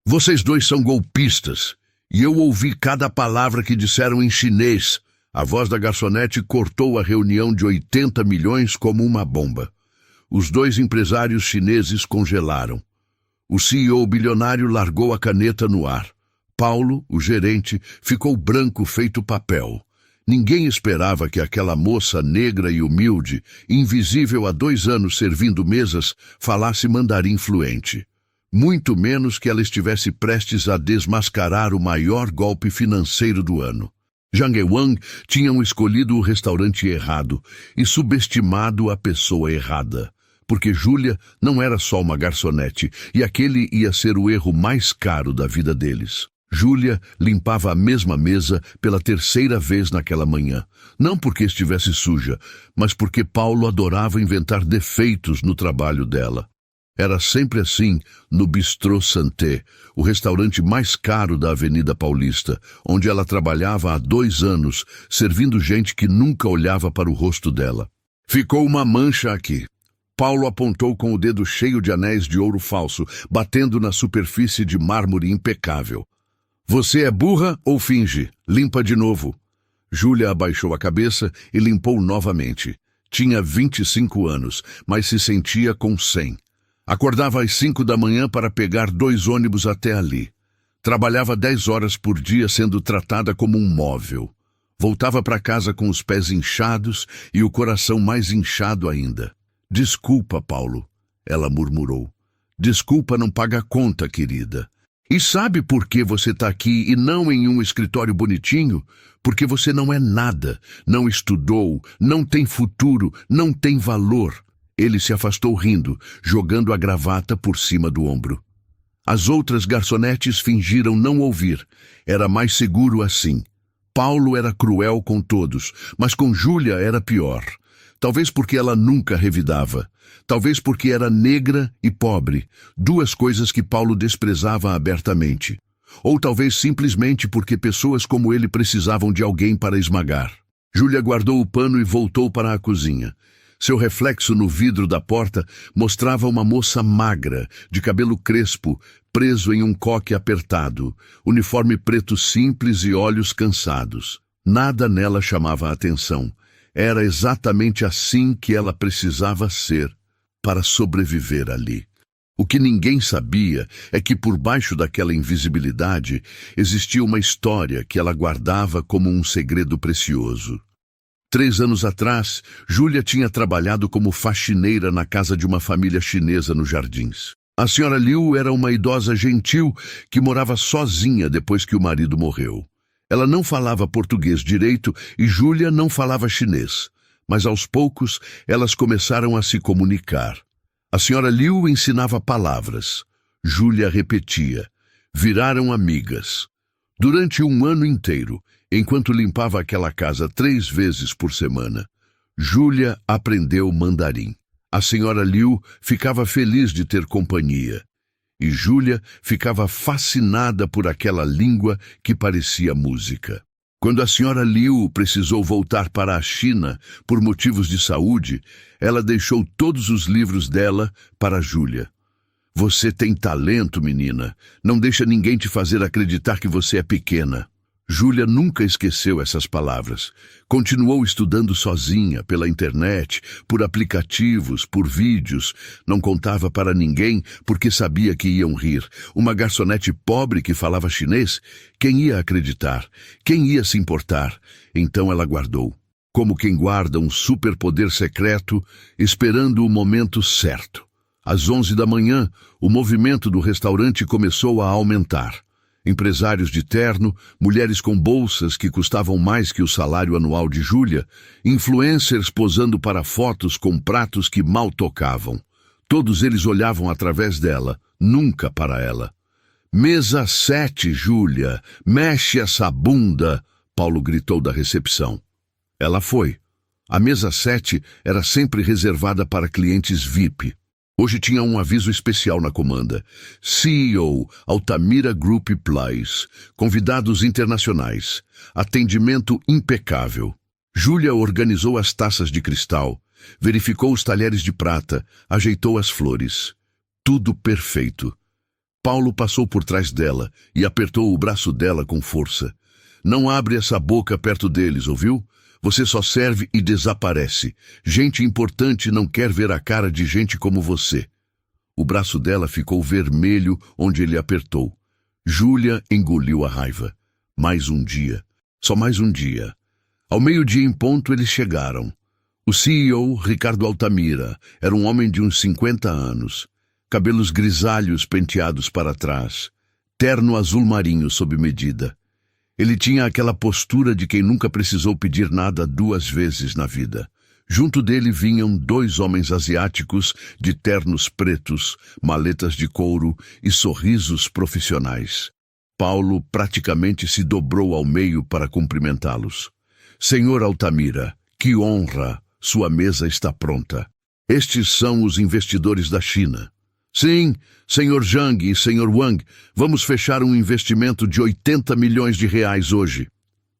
Vocês dois são golpistas, e eu ouvi cada palavra que disseram em chinês. A voz da garçonete cortou a reunião de 80 milhões como uma bomba. Os dois empresários chineses congelaram. O CEO bilionário largou a caneta no ar. Paulo, o gerente, ficou branco feito papel. Ninguém esperava que aquela moça negra e humilde, invisível há 2 anos servindo mesas, falasse mandarim fluente. Muito menos que ela estivesse prestes a desmascarar o maior golpe financeiro do ano. Zhang e Wang tinham escolhido o restaurante errado e subestimado a pessoa errada, porque Júlia não era só uma garçonete, e aquele ia ser o erro mais caro da vida deles. Júlia limpava a mesma mesa pela 3ª vez naquela manhã, não porque estivesse suja, mas porque Paulo adorava inventar defeitos no trabalho dela. Era sempre assim no Bistrô Santé, o restaurante mais caro da Avenida Paulista, onde ela trabalhava há 2 anos, servindo gente que nunca olhava para o rosto dela. Ficou uma mancha aqui. Paulo apontou com o dedo cheio de anéis de ouro falso, batendo na superfície de mármore impecável. Você é burra ou finge? Limpa de novo. Júlia abaixou a cabeça e limpou novamente. Tinha 25 anos, mas se sentia com 100. Acordava às 5 da manhã para pegar 2 ônibus até ali. Trabalhava 10 horas por dia sendo tratada como um móvel. Voltava para casa com os pés inchados e o coração mais inchado ainda. Desculpa, Paulo, ela murmurou. Desculpa não paga a conta, querida. E sabe por que você está aqui e não em um escritório bonitinho? Porque você não é nada, não estudou, não tem futuro, não tem valor. Ele se afastou rindo, jogando a gravata por cima do ombro. As outras garçonetes fingiram não ouvir. Era mais seguro assim. Paulo era cruel com todos, mas com Júlia era pior. Talvez porque ela nunca revidava. Talvez porque era negra e pobre, 2 coisas que Paulo desprezava abertamente. Ou talvez simplesmente porque pessoas como ele precisavam de alguém para esmagar. Júlia guardou o pano e voltou para a cozinha. Seu reflexo no vidro da porta mostrava uma moça magra, de cabelo crespo, preso em um coque apertado, uniforme preto simples e olhos cansados. Nada nela chamava a atenção. Era exatamente assim que ela precisava ser para sobreviver ali. O que ninguém sabia é que por baixo daquela invisibilidade existia uma história que ela guardava como um segredo precioso. 3 anos atrás, Júlia tinha trabalhado como faxineira na casa de uma família chinesa nos Jardins. A senhora Liu era uma idosa gentil que morava sozinha depois que o marido morreu. Ela não falava português direito e Júlia não falava chinês, mas aos poucos elas começaram a se comunicar. A senhora Liu ensinava palavras. Júlia repetia. Viraram amigas. Durante 1 ano inteiro, enquanto limpava aquela casa 3 vezes por semana, Júlia aprendeu mandarim. A senhora Liu ficava feliz de ter companhia. E Júlia ficava fascinada por aquela língua que parecia música. Quando a senhora Liu precisou voltar para a China por motivos de saúde, ela deixou todos os livros dela para Júlia. Você tem talento, menina. Não deixa ninguém te fazer acreditar que você é pequena. Júlia nunca esqueceu essas palavras. Continuou estudando sozinha, pela internet, por aplicativos, por vídeos. Não contava para ninguém porque sabia que iam rir. Uma garçonete pobre que falava chinês? Quem ia acreditar? Quem ia se importar? Então ela guardou. Como quem guarda um superpoder secreto, esperando o momento certo. Às 11 da manhã, o movimento do restaurante começou a aumentar. Empresários de terno, mulheres com bolsas que custavam mais que o salário anual de Júlia, influencers posando para fotos com pratos que mal tocavam. Todos eles olhavam através dela, nunca para ela. Mesa 7, Júlia, mexe essa bunda, Paulo gritou da recepção. Ela foi. A mesa 7 era sempre reservada para clientes VIP. Hoje tinha um aviso especial na comanda. CEO, Altamira Group Plus. Convidados internacionais. Atendimento impecável. Júlia organizou as taças de cristal, verificou os talheres de prata, ajeitou as flores. Tudo perfeito. Paulo passou por trás dela e apertou o braço dela com força. Não abre essa boca perto deles, ouviu? Você só serve e desaparece. Gente importante não quer ver a cara de gente como você. O braço dela ficou vermelho onde ele apertou. Júlia engoliu a raiva. Mais um dia. Só mais um dia. Ao meio-dia em ponto eles chegaram. O CEO, Ricardo Altamira, era um homem de uns 50 anos. Cabelos grisalhos penteados para trás. Terno azul marinho sob medida. Ele tinha aquela postura de quem nunca precisou pedir nada 2 vezes na vida. Junto dele vinham 2 homens asiáticos de ternos pretos, maletas de couro e sorrisos profissionais. Paulo praticamente se dobrou ao meio para cumprimentá-los. Senhor Altamira, que honra! Sua mesa está pronta. Estes são os investidores da China. Sim, Sr. Zhang e Sr. Wang, vamos fechar um investimento de 80 milhões de reais hoje.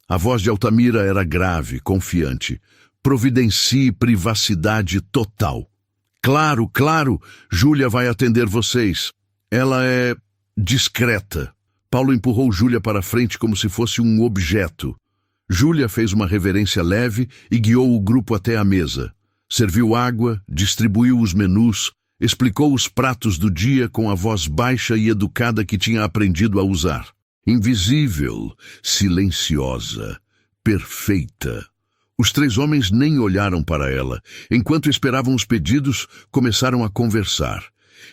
A voz de Altamira era grave, confiante. Providencie privacidade total. Claro, claro, Júlia vai atender vocês. Ela é discreta. Paulo empurrou Júlia para frente como se fosse um objeto. Júlia fez uma reverência leve e guiou o grupo até a mesa. Serviu água, distribuiu os menus, explicou os pratos do dia com a voz baixa e educada que tinha aprendido a usar. Invisível, silenciosa, perfeita. Os 3 homens nem olharam para ela. Enquanto esperavam os pedidos, começaram a conversar.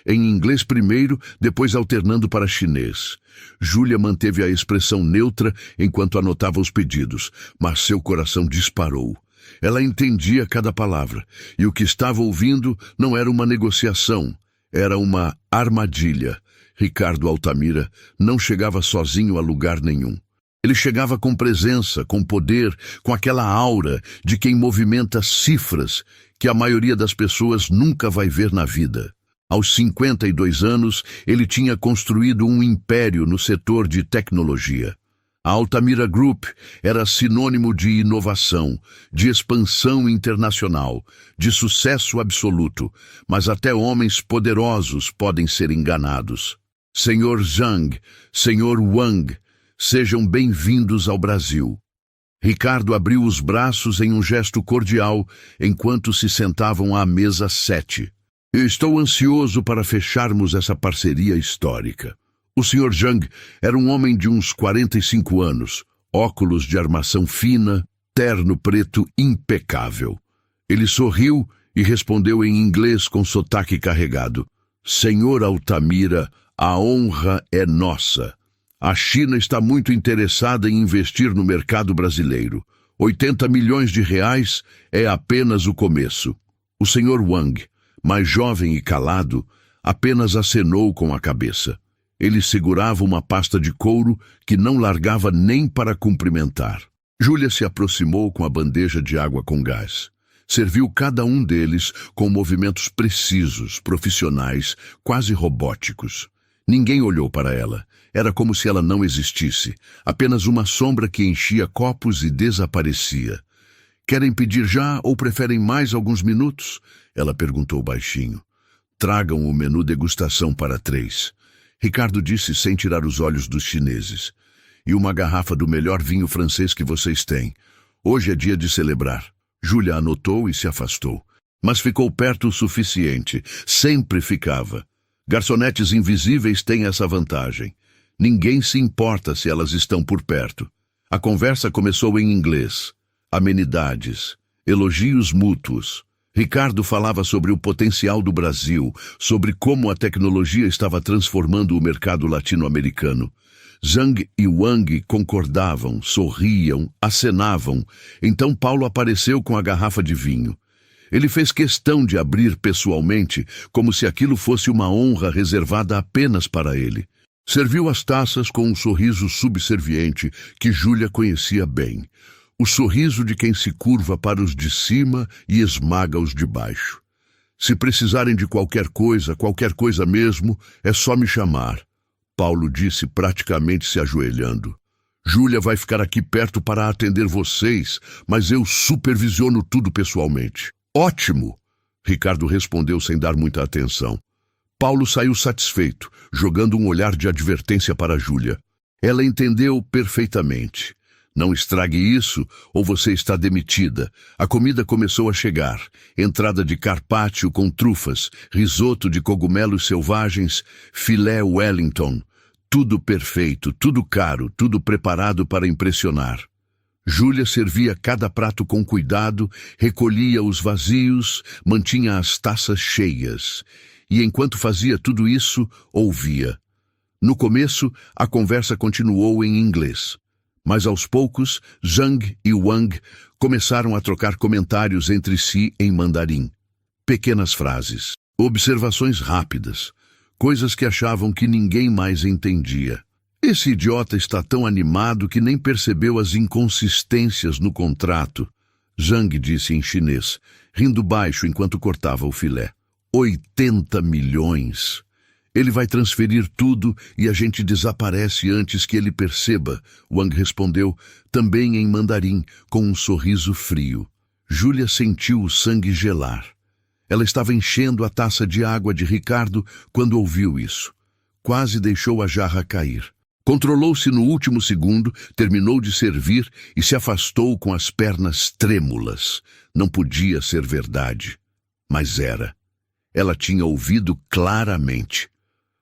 Em inglês primeiro, depois alternando para chinês. Júlia manteve a expressão neutra enquanto anotava os pedidos, mas seu coração disparou. Ela entendia cada palavra, e o que estava ouvindo não era uma negociação, era uma armadilha. Ricardo Altamira não chegava sozinho a lugar nenhum. Ele chegava com presença, com poder, com aquela aura de quem movimenta cifras que a maioria das pessoas nunca vai ver na vida. Aos 52 anos, ele tinha construído um império no setor de tecnologia. A Altamira Group era sinônimo de inovação, de expansão internacional, de sucesso absoluto, mas até homens poderosos podem ser enganados. Senhor Zhang, Senhor Wang, sejam bem-vindos ao Brasil. Ricardo abriu os braços em um gesto cordial enquanto se sentavam à mesa 7. Eu estou ansioso para fecharmos essa parceria histórica. O Sr. Zhang era um homem de uns 45 anos, óculos de armação fina, terno preto impecável. Ele sorriu e respondeu em inglês com sotaque carregado. Senhor Altamira, a honra é nossa. A China está muito interessada em investir no mercado brasileiro. 80 milhões de reais é apenas o começo. O Sr. Wang, mais jovem e calado, apenas acenou com a cabeça. Ele segurava uma pasta de couro que não largava nem para cumprimentar. Júlia se aproximou com a bandeja de água com gás. Serviu cada um deles com movimentos precisos, profissionais, quase robóticos. Ninguém olhou para ela. Era como se ela não existisse, apenas uma sombra que enchia copos e desaparecia. Querem pedir já ou preferem mais alguns minutos? Ela perguntou baixinho. Tragam o menu degustação para 3. Ricardo disse sem tirar os olhos dos chineses. E uma garrafa do melhor vinho francês que vocês têm. Hoje é dia de celebrar. Júlia anotou e se afastou. Mas ficou perto o suficiente. Sempre ficava. Garçonetes invisíveis têm essa vantagem. Ninguém se importa se elas estão por perto. A conversa começou em inglês. Amenidades. Elogios mútuos. Ricardo falava sobre o potencial do Brasil, sobre como a tecnologia estava transformando o mercado latino-americano. Zhang e Wang concordavam, sorriam, acenavam. Então Paulo apareceu com a garrafa de vinho. Ele fez questão de abrir pessoalmente, como se aquilo fosse uma honra reservada apenas para ele. Serviu as taças com um sorriso subserviente que Júlia conhecia bem. O sorriso de quem se curva para os de cima e esmaga os de baixo. Se precisarem de qualquer coisa mesmo, é só me chamar. Paulo disse praticamente se ajoelhando. Júlia vai ficar aqui perto para atender vocês, mas eu supervisiono tudo pessoalmente. Ótimo! Ricardo respondeu sem dar muita atenção. Paulo saiu satisfeito, jogando um olhar de advertência para Júlia. Ela entendeu perfeitamente. Não estrague isso, ou você está demitida. A comida começou a chegar. Entrada de carpaccio com trufas, risoto de cogumelos selvagens, filé Wellington. Tudo perfeito, tudo caro, tudo preparado para impressionar. Júlia servia cada prato com cuidado, recolhia os vazios, mantinha as taças cheias. E enquanto fazia tudo isso, ouvia. No começo, a conversa continuou em inglês. Mas aos poucos, Zhang e Wang começaram a trocar comentários entre si em mandarim. Pequenas frases, observações rápidas, coisas que achavam que ninguém mais entendia. Esse idiota está tão animado que nem percebeu as inconsistências no contrato, Zhang disse em chinês, rindo baixo enquanto cortava o filé. 80 milhões! Ele vai transferir tudo e a gente desaparece antes que ele perceba, Wang respondeu, também em mandarim, com um sorriso frio. Júlia sentiu o sangue gelar. Ela estava enchendo a taça de água de Ricardo quando ouviu isso. Quase deixou a jarra cair. Controlou-se no último segundo, terminou de servir e se afastou com as pernas trêmulas. Não podia ser verdade. Mas era. Ela tinha ouvido claramente.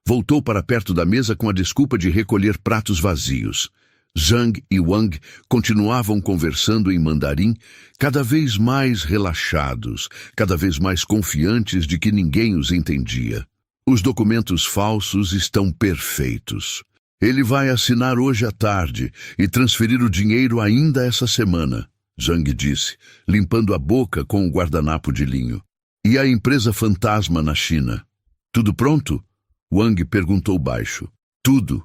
Voltou para perto da mesa com a desculpa de recolher pratos vazios. Zhang e Wang continuavam conversando em mandarim, cada vez mais relaxados, cada vez mais confiantes de que ninguém os entendia. Os documentos falsos estão perfeitos. Ele vai assinar hoje à tarde e transferir o dinheiro ainda essa semana, Zhang disse, limpando a boca com o guardanapo de linho. E a empresa fantasma na China? Tudo pronto? Wang perguntou baixo. Tudo.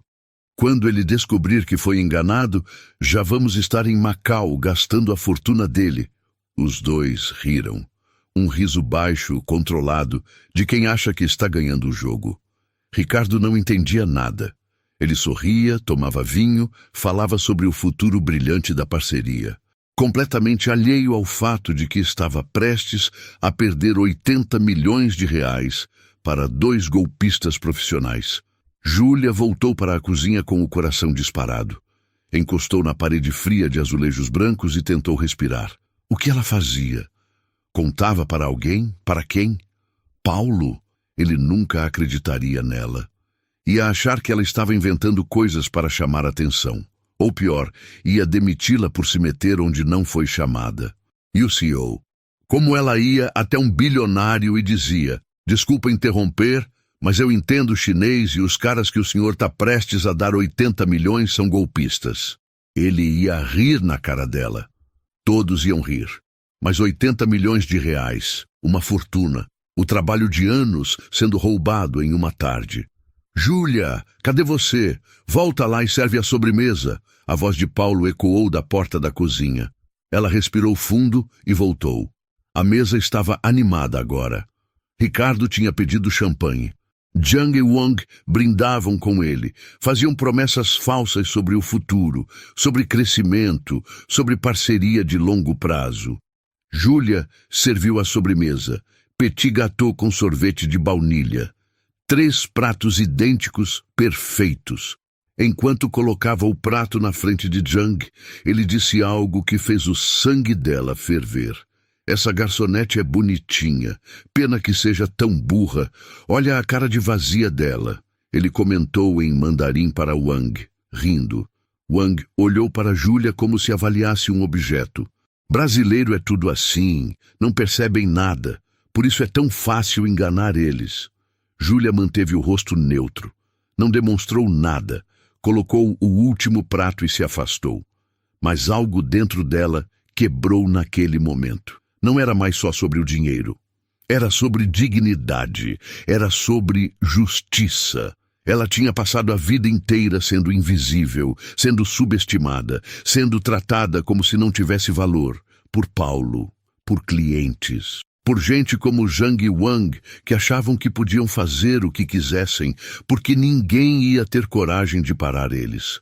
Quando ele descobrir que foi enganado, já vamos estar em Macau gastando a fortuna dele. Os dois riram. Um riso baixo, controlado, de quem acha que está ganhando o jogo. Ricardo não entendia nada. Ele sorria, tomava vinho, falava sobre o futuro brilhante da parceria. Completamente alheio ao fato de que estava prestes a perder 80 milhões de reais para 2 golpistas profissionais. Júlia voltou para a cozinha com o coração disparado. Encostou na parede fria de azulejos brancos e tentou respirar. O que ela fazia? Contava para alguém? Para quem? Paulo? Ele nunca acreditaria nela. Ia achar que ela estava inventando coisas para chamar atenção. Ou pior, ia demiti-la por se meter onde não foi chamada. E o CEO? Como ela ia até um bilionário e dizia: desculpa interromper, mas eu entendo chinês e os caras que o senhor está prestes a dar 80 milhões são golpistas. Ele ia rir na cara dela. Todos iam rir. Mas 80 milhões de reais, uma fortuna, o trabalho de anos sendo roubado em uma tarde. Júlia, cadê você? Volta lá e serve a sobremesa. A voz de Paulo ecoou da porta da cozinha. Ela respirou fundo e voltou. A mesa estava animada agora. Ricardo tinha pedido champanhe. Zhang e Wang brindavam com ele, faziam promessas falsas sobre o futuro, sobre crescimento, sobre parceria de longo prazo. Júlia serviu a sobremesa, petit gâteau com sorvete de baunilha. 3 pratos idênticos, perfeitos. Enquanto colocava o prato na frente de Zhang, ele disse algo que fez o sangue dela ferver. Essa garçonete é bonitinha. Pena que seja tão burra. Olha a cara de vazia dela. Ele comentou em mandarim para Wang, rindo. Wang olhou para Júlia como se avaliasse um objeto. Brasileiro é tudo assim, não percebem nada. Por isso é tão fácil enganar eles. Júlia manteve o rosto neutro. Não demonstrou nada. Colocou o último prato e se afastou. Mas algo dentro dela quebrou naquele momento. Não era mais só sobre o dinheiro. Era sobre dignidade. Era sobre justiça. Ela tinha passado a vida inteira sendo invisível, sendo subestimada, sendo tratada como se não tivesse valor. Por Paulo, por clientes, por gente como Zhang e Wang, que achavam que podiam fazer o que quisessem, porque ninguém ia ter coragem de parar eles.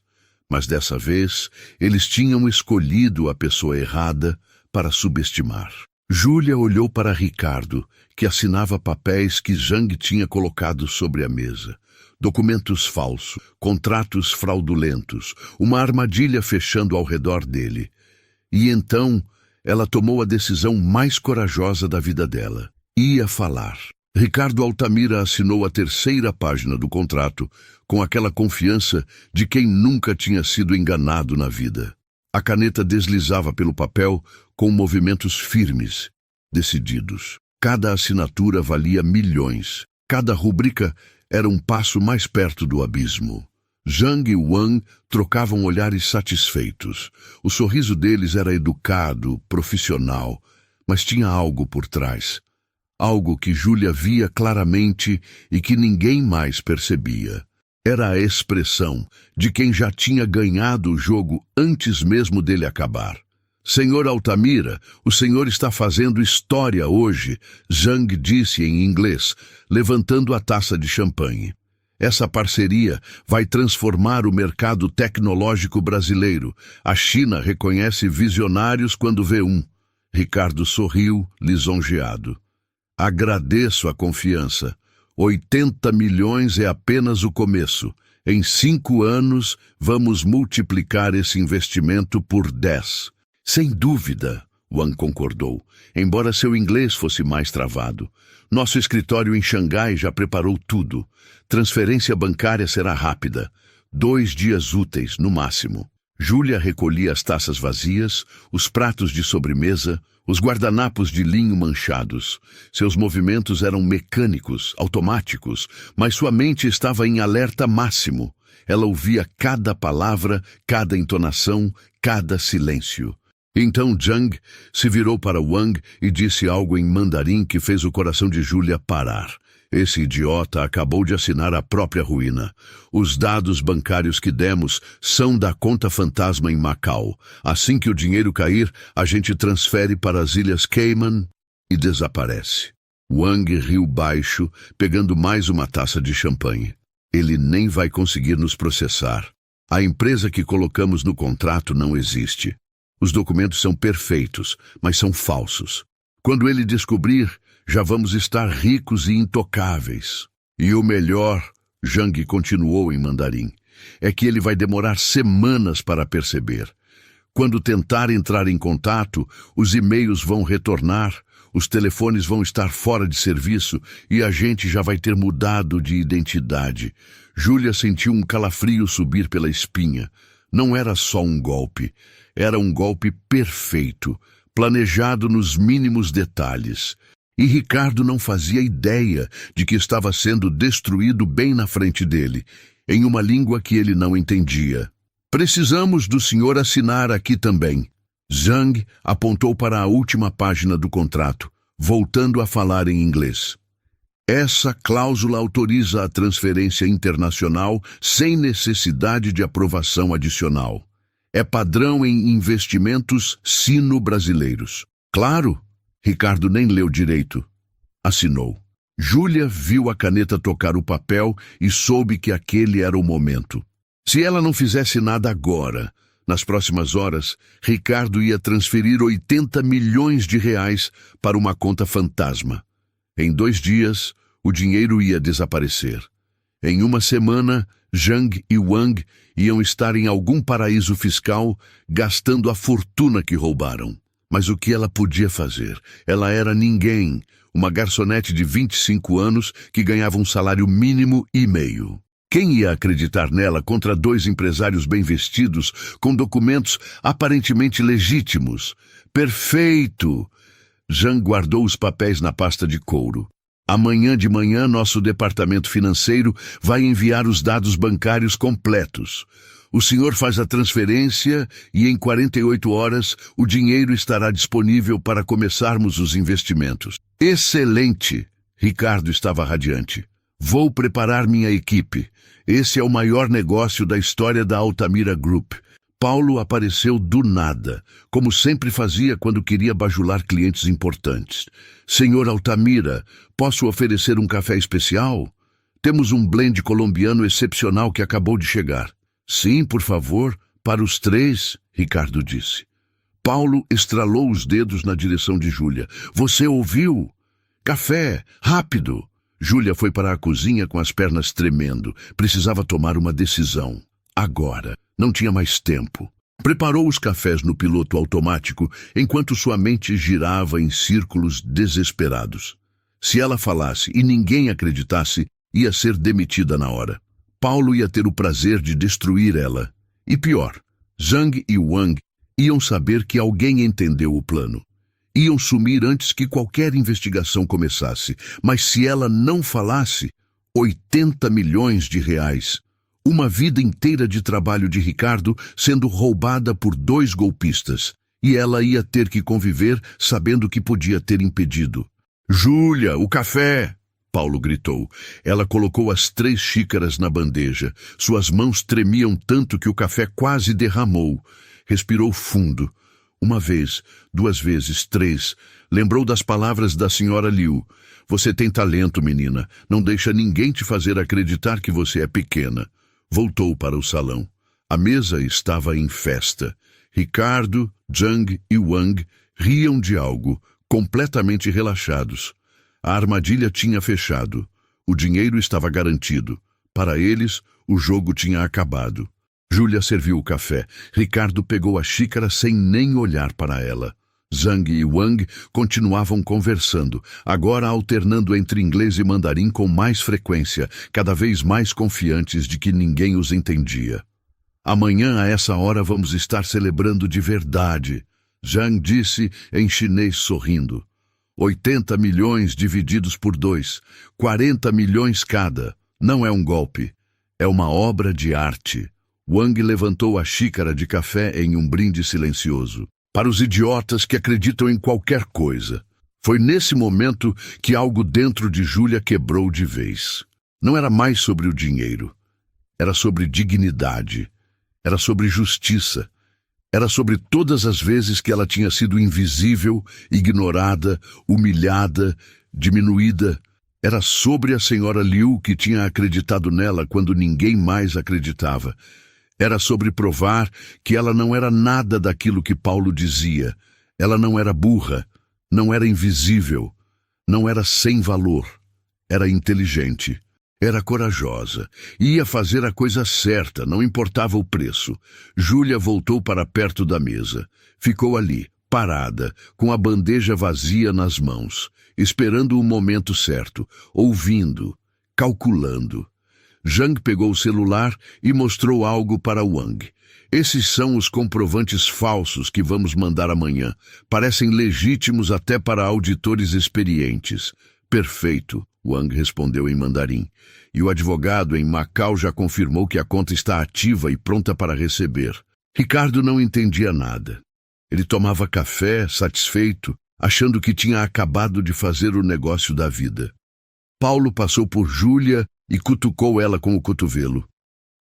Mas dessa vez, eles tinham escolhido a pessoa errada para subestimar. Júlia olhou para Ricardo, que assinava papéis que Zhang tinha colocado sobre a mesa. Documentos falsos, contratos fraudulentos, uma armadilha fechando ao redor dele. E então ela tomou a decisão mais corajosa da vida dela. Ia falar. Ricardo Altamira assinou a terceira página do contrato com aquela confiança de quem nunca tinha sido enganado na vida. A caneta deslizava pelo papel com movimentos firmes, decididos. Cada assinatura valia milhões. Cada rubrica era um passo mais perto do abismo. Zhang e Wang trocavam olhares satisfeitos. O sorriso deles era educado, profissional, mas tinha algo por trás. Algo que Júlia via claramente e que ninguém mais percebia. Era a expressão de quem já tinha ganhado o jogo antes mesmo dele acabar. Senhor Altamira, o senhor está fazendo história hoje, Zhang disse em inglês, levantando a taça de champanhe. Essa parceria vai transformar o mercado tecnológico brasileiro. A China reconhece visionários quando vê um. Ricardo sorriu, lisonjeado. Agradeço a confiança. 80 milhões é apenas o começo. Em 5 anos, vamos multiplicar esse investimento por 10. Sem dúvida, Wang concordou, embora seu inglês fosse mais travado. Nosso escritório em Xangai já preparou tudo. Transferência bancária será rápida. 2 dias úteis, no máximo. Júlia recolhia as taças vazias, os pratos de sobremesa, os guardanapos de linho manchados. Seus movimentos eram mecânicos, automáticos, mas sua mente estava em alerta máximo. Ela ouvia cada palavra, cada entonação, cada silêncio. Então Zhang se virou para Wang e disse algo em mandarim que fez o coração de Júlia parar. Esse idiota acabou de assinar a própria ruína. Os dados bancários que demos são da conta fantasma em Macau. Assim que o dinheiro cair, a gente transfere para as Ilhas Cayman e desaparece. Wang riu baixo, pegando mais uma taça de champanhe. Ele nem vai conseguir nos processar. A empresa que colocamos no contrato não existe. Os documentos são perfeitos, mas são falsos. Quando ele descobrir, já vamos estar ricos e intocáveis. E o melhor, Zhang continuou em mandarim, é que ele vai demorar semanas para perceber. Quando tentar entrar em contato, os e-mails vão retornar, os telefones vão estar fora de serviço e a gente já vai ter mudado de identidade. Júlia sentiu um calafrio subir pela espinha. Não era só um golpe, era um golpe perfeito, planejado nos mínimos detalhes. E Ricardo não fazia ideia de que estava sendo destruído bem na frente dele, em uma língua que ele não entendia. Precisamos do senhor assinar aqui também. Zhang apontou para a última página do contrato, voltando a falar em inglês. Essa cláusula autoriza a transferência internacional sem necessidade de aprovação adicional. É padrão em investimentos sino-brasileiros. Claro! Ricardo nem leu direito. Assinou. Júlia viu a caneta tocar o papel e soube que aquele era o momento. Se ela não fizesse nada agora, nas próximas horas, Ricardo ia transferir 80 milhões de reais para uma conta fantasma. Em 2 dias, o dinheiro ia desaparecer. Em 1 semana, Zhang e Wang iam estar em algum paraíso fiscal gastando a fortuna que roubaram. Mas o que ela podia fazer? Ela era ninguém, uma garçonete de 25 anos que ganhava um salário mínimo e meio. Quem ia acreditar nela contra 2 empresários bem vestidos, com documentos aparentemente legítimos? Perfeito! Zhang guardou os papéis na pasta de couro. Amanhã de manhã, nosso departamento financeiro vai enviar os dados bancários completos. O senhor faz a transferência e em 48 horas o dinheiro estará disponível para começarmos os investimentos. Excelente! Ricardo estava radiante. Vou preparar minha equipe. Esse é o maior negócio da história da Altamira Group. Paulo apareceu do nada, como sempre fazia quando queria bajular clientes importantes. Senhor Altamira, posso oferecer um café especial? Temos um blend colombiano excepcional que acabou de chegar. Sim, por favor, para os 3, Ricardo disse. Paulo estralou os dedos na direção de Júlia. Você ouviu? Café, rápido! Júlia foi para a cozinha com as pernas tremendo. Precisava tomar uma decisão. Agora. Não tinha mais tempo. Preparou os cafés no piloto automático enquanto sua mente girava em círculos desesperados. Se ela falasse e ninguém acreditasse, ia ser demitida na hora. Paulo ia ter o prazer de destruir ela. E pior, Zhang e Wang iam saber que alguém entendeu o plano. Iam sumir antes que qualquer investigação começasse. Mas se ela não falasse, 80 milhões de reais. Uma vida inteira de trabalho de Ricardo sendo roubada por 2 golpistas. E ela ia ter que conviver sabendo que podia ter impedido. Júlia, o café! Paulo gritou. Ela colocou as 3 xícaras na bandeja. Suas mãos tremiam tanto que o café quase derramou. Respirou fundo. 1 vez, 2 vezes, 3. Lembrou das palavras da senhora Liu. Você tem talento, menina. Não deixa ninguém te fazer acreditar que você é pequena. Voltou para o salão. A mesa estava em festa. Ricardo, Zhang e Wang riam de algo, completamente relaxados. A armadilha tinha fechado. O dinheiro estava garantido. Para eles, o jogo tinha acabado. Júlia serviu o café. Ricardo pegou a xícara sem nem olhar para ela. Zhang e Wang continuavam conversando, agora alternando entre inglês e mandarim com mais frequência, cada vez mais confiantes de que ninguém os entendia. Amanhã, a essa hora, vamos estar celebrando de verdade, Zhang disse em chinês sorrindo. 80 milhões divididos por 2, 40 milhões cada. Não é um golpe, é uma obra de arte. Wang levantou a xícara de café em um brinde silencioso. Para os idiotas que acreditam em qualquer coisa. Foi nesse momento que algo dentro de Júlia quebrou de vez. Não era mais sobre o dinheiro. Era sobre dignidade. Era sobre justiça. Era sobre todas as vezes que ela tinha sido invisível, ignorada, humilhada, diminuída. Era sobre a senhora Liu que tinha acreditado nela quando ninguém mais acreditava. Era sobre provar que ela não era nada daquilo que Paulo dizia. Ela não era burra, não era invisível, não era sem valor. Era inteligente, era corajosa, ia fazer a coisa certa, não importava o preço. Júlia voltou para perto da mesa. Ficou ali, parada, com a bandeja vazia nas mãos, esperando o momento certo, ouvindo, calculando. Zhang pegou o celular e mostrou algo para Wang. Esses são os comprovantes falsos que vamos mandar amanhã. Parecem legítimos até para auditores experientes. Perfeito, Wang respondeu em mandarim. E o advogado em Macau já confirmou que a conta está ativa e pronta para receber. Ricardo não entendia nada. Ele tomava café, satisfeito, achando que tinha acabado de fazer o negócio da vida. Paulo passou por Júlia e cutucou ela com o cotovelo.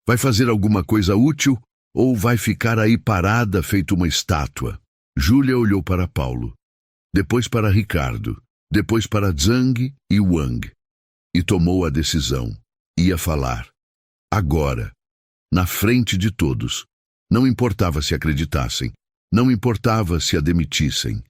Vai fazer alguma coisa útil ou vai ficar aí parada feito uma estátua? Júlia olhou para Paulo, depois para Ricardo, depois para Zhang e Wang, e tomou a decisão. Ia falar. Agora. Na frente de todos. Não importava se acreditassem. Não importava se a demitissem.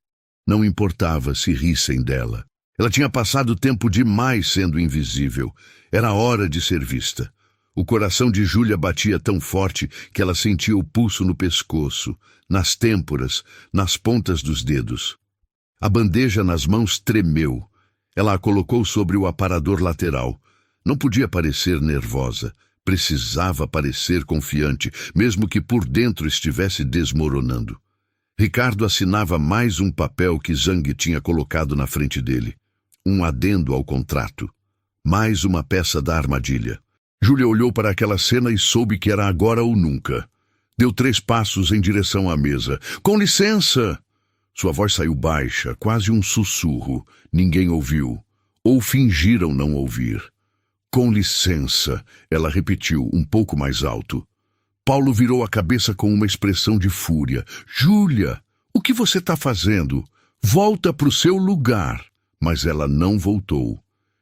Não importava se rissem dela. Ela tinha passado tempo demais sendo invisível. Era hora de ser vista. O coração de Júlia batia tão forte que ela sentia o pulso no pescoço, nas têmporas, nas pontas dos dedos. A bandeja nas mãos tremeu. Ela a colocou sobre o aparador lateral. Não podia parecer nervosa. Precisava parecer confiante, mesmo que por dentro estivesse desmoronando. Ricardo assinava mais um papel que Zhang tinha colocado na frente dele. Um adendo ao contrato. Mais uma peça da armadilha. Júlia olhou para aquela cena e soube que era agora ou nunca. Deu 3 passos em direção à mesa. Com licença! Sua voz saiu baixa, quase um sussurro. Ninguém ouviu. Ou fingiram não ouvir. Com licença, ela repetiu, um pouco mais alto. Paulo virou a cabeça com uma expressão de fúria. Júlia, o que você está fazendo? Volta para o seu lugar. Mas ela não voltou.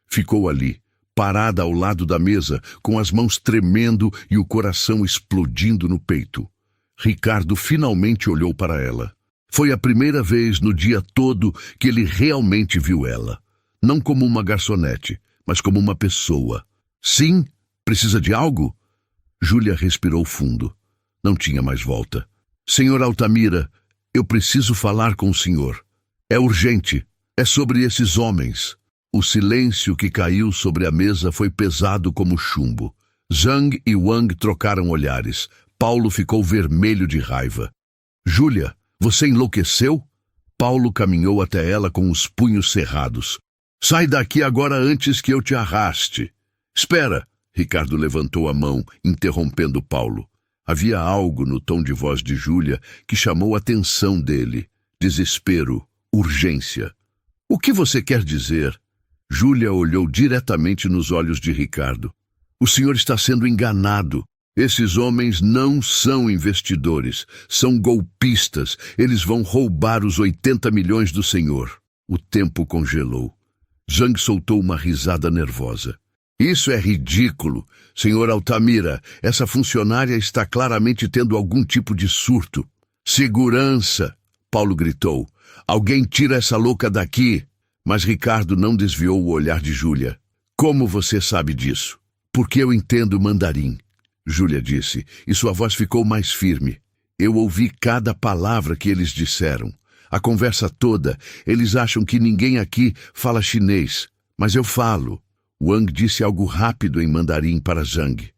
Ficou ali, parada ao lado da mesa, com as mãos tremendo e o coração explodindo no peito. Ricardo finalmente olhou para ela. Foi a primeira vez no dia todo que ele realmente viu ela. Não como uma garçonete, mas como uma pessoa. Sim? Precisa de algo? Júlia respirou fundo. Não tinha mais volta. Senhor Altamira, eu preciso falar com o senhor. É urgente. É sobre esses homens. O silêncio que caiu sobre a mesa foi pesado como chumbo. Zhang e Wang trocaram olhares. Paulo ficou vermelho de raiva. Júlia, você enlouqueceu? Paulo caminhou até ela com os punhos cerrados. Sai daqui agora antes que eu te arraste. Espera! Ricardo levantou a mão, interrompendo Paulo. Havia algo no tom de voz de Júlia que chamou a atenção dele. Desespero, urgência. O que você quer dizer? Júlia olhou diretamente nos olhos de Ricardo. O senhor está sendo enganado. Esses homens não são investidores, são golpistas. Eles vão roubar os 80 milhões do senhor. O tempo congelou. Zhang soltou uma risada nervosa. Isso é ridículo. Senhor Altamira, essa funcionária está claramente tendo algum tipo de surto. Segurança! Paulo gritou. Alguém tira essa louca daqui! Mas Ricardo não desviou o olhar de Júlia. Como você sabe disso? Porque eu entendo mandarim. Júlia disse, e sua voz ficou mais firme. Eu ouvi cada palavra que eles disseram. A conversa toda, eles acham que ninguém aqui fala chinês. Mas eu falo. Wang disse algo rápido em mandarim para Zhang.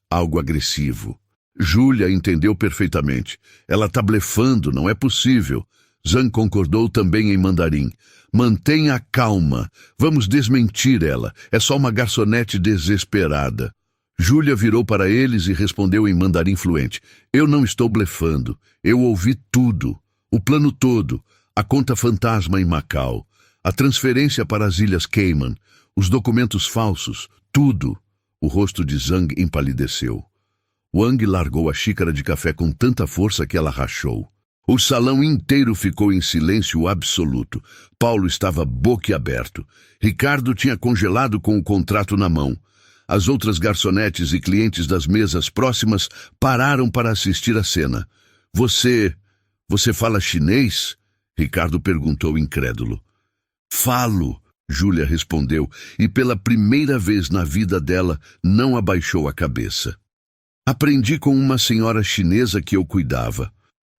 Algo agressivo. Júlia entendeu perfeitamente. Ela está blefando, não é possível. Zhang concordou também em mandarim. Mantenha calma. Vamos desmentir ela. É só uma garçonete desesperada. Júlia virou para eles e respondeu em mandarim fluente. Eu não estou blefando. Eu ouvi tudo. O plano todo. A conta fantasma em Macau. A transferência para as Ilhas Cayman. Os documentos falsos. Tudo. O rosto de Zhang empalideceu. Wang largou a xícara de café com tanta força que ela rachou. O salão inteiro ficou em silêncio absoluto. Paulo estava boquiaberto. Ricardo tinha congelado com o contrato na mão. As outras garçonetes e clientes das mesas próximas pararam para assistir à cena. Você fala chinês? Ricardo perguntou incrédulo. Falo, Júlia respondeu, e pela primeira vez na vida dela não abaixou a cabeça. Aprendi com uma senhora chinesa que eu cuidava.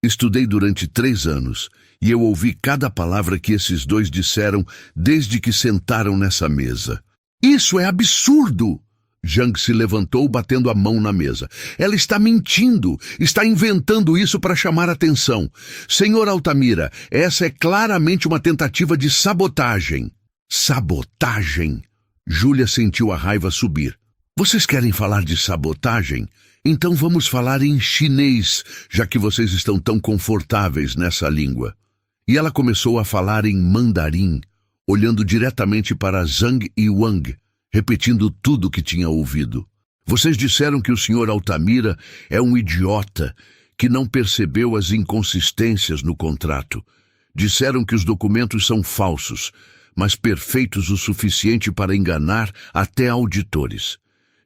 Estudei durante 3 anos e eu ouvi cada palavra que esses dois disseram desde que sentaram nessa mesa. Isso é absurdo! Zhang se levantou batendo a mão na mesa. Ela está mentindo, está inventando isso para chamar atenção. Senhor Altamira, essa é claramente uma tentativa de sabotagem. Sabotagem? Júlia sentiu a raiva subir. Vocês querem falar de sabotagem? Então vamos falar em chinês, já que vocês estão tão confortáveis nessa língua. E ela começou a falar em mandarim, olhando diretamente para Zhang e Wang, repetindo tudo o que tinha ouvido. Vocês disseram que o senhor Altamira é um idiota, que não percebeu as inconsistências no contrato. Disseram que os documentos são falsos, mas perfeitos o suficiente para enganar até auditores.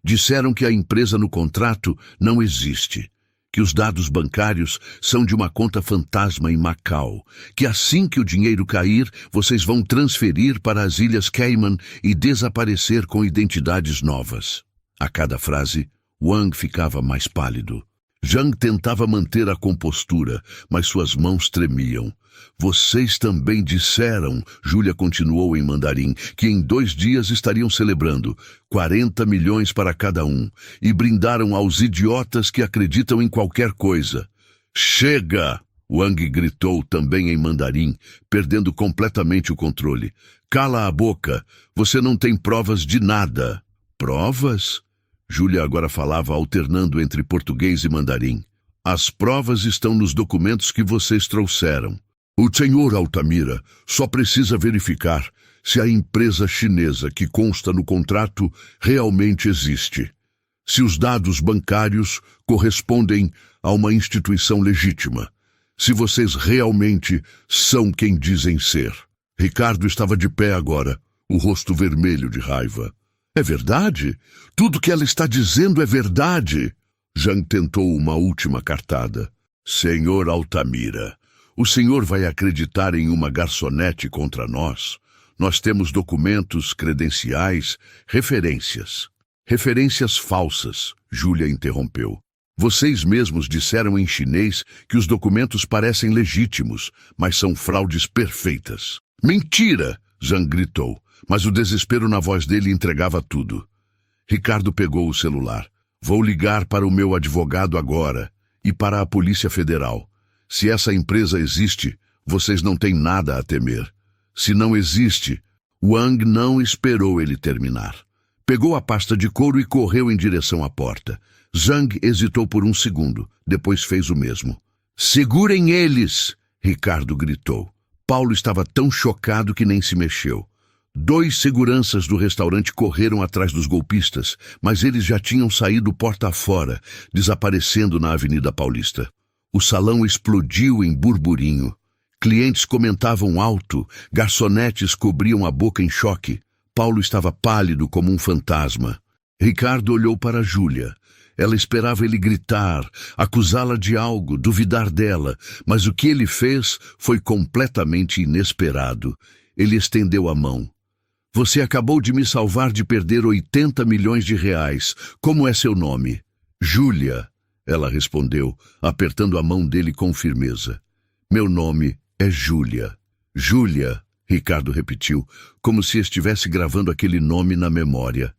Disseram que a empresa no contrato não existe, que os dados bancários são de uma conta fantasma em Macau, que assim que o dinheiro cair, vocês vão transferir para as Ilhas Cayman e desaparecer com identidades novas. A cada frase, Wang ficava mais pálido. Zhang tentava manter a compostura, mas suas mãos tremiam. Vocês também disseram, Júlia continuou em mandarim, que em 2 dias estariam celebrando 40 milhões para cada um, e brindaram aos idiotas que acreditam em qualquer coisa. Chega! Wang gritou também em mandarim, perdendo completamente o controle. Cala a boca! Você não tem provas de nada. Provas? Júlia agora falava alternando entre português e mandarim. As provas estão nos documentos que vocês trouxeram. O senhor Altamira só precisa verificar se a empresa chinesa que consta no contrato realmente existe. Se os dados bancários correspondem a uma instituição legítima. Se vocês realmente são quem dizem ser. Ricardo estava de pé agora, o rosto vermelho de raiva. É verdade? Tudo que ela está dizendo é verdade. Zhang tentou uma última cartada. Senhor Altamira, O senhor vai acreditar em uma garçonete contra nós? Nós temos documentos, credenciais, referências. Referências falsas, Júlia interrompeu. Vocês mesmos disseram em chinês que os documentos parecem legítimos, mas são fraudes perfeitas. Mentira! Zhang gritou, mas o desespero na voz dele entregava tudo. Ricardo pegou o celular. Vou ligar para o meu advogado agora e para a Polícia Federal. Se essa empresa existe, vocês não têm nada a temer. Se não existe, Wang não esperou ele terminar. Pegou a pasta de couro e correu em direção à porta. Zhang hesitou por um segundo, depois fez o mesmo. Segurem eles! Ricardo gritou. Paulo estava tão chocado que nem se mexeu. 2 seguranças do restaurante correram atrás dos golpistas, mas eles já tinham saído porta afora, desaparecendo na Avenida Paulista. O salão explodiu em burburinho. Clientes comentavam alto, garçonetes cobriam a boca em choque. Paulo estava pálido como um fantasma. Ricardo olhou para Júlia. Ela esperava ele gritar, acusá-la de algo, duvidar dela, mas o que ele fez foi completamente inesperado. Ele estendeu a mão. Você acabou de me salvar de perder 80 milhões de reais. Como é seu nome? Júlia, ela respondeu, apertando a mão dele com firmeza. Meu nome é Júlia. Júlia, Ricardo repetiu, como se estivesse gravando aquele nome na memória.